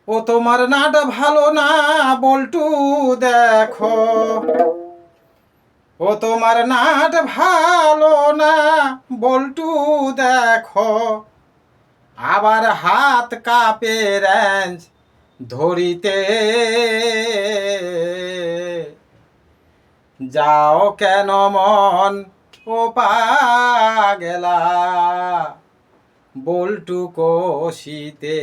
ও তোমার নাট ভালো না বল্টু দেখো, ও তোমার নাট ভালো না বল্টু দেখো, আবার হাত কাঁপে রেঞ্জ ধরিতে, যাও কেন মন ও পাগলা বল্টু কষিতে।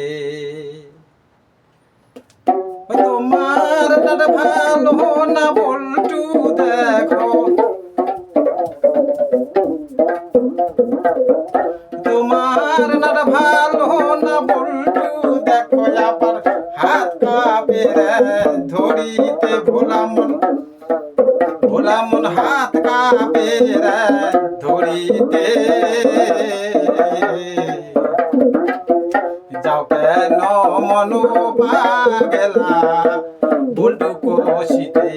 তোমার নাট ভালো না বল্টু দেখো, তোমার নাট ভালো না বল্টু দেখো, আবার হাত কাঁপে ধরিতে, ভোলা মন হাত কাঁপে ধরিতে, যাও কেন মনু পাগলা বল্টু কষিতে,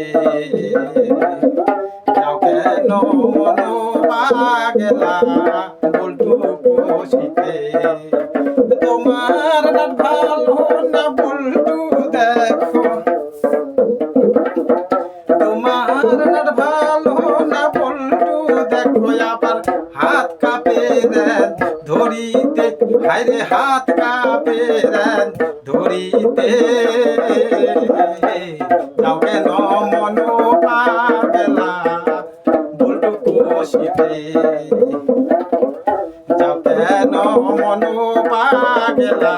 যাও কেন মনু পাগলা বল্টু কষিতে। তোমার নাট ভালো না বল্টু দেখো, তোমার নাট ভালো না বল্টু দেখো, আবার হাত কাঁপে ধরিতে, হায়রে হাত কাঁপে ধরিতে, যাও কেন মনো পাগলা বল্টু কষিতে, যাও কেন মনো পাগলা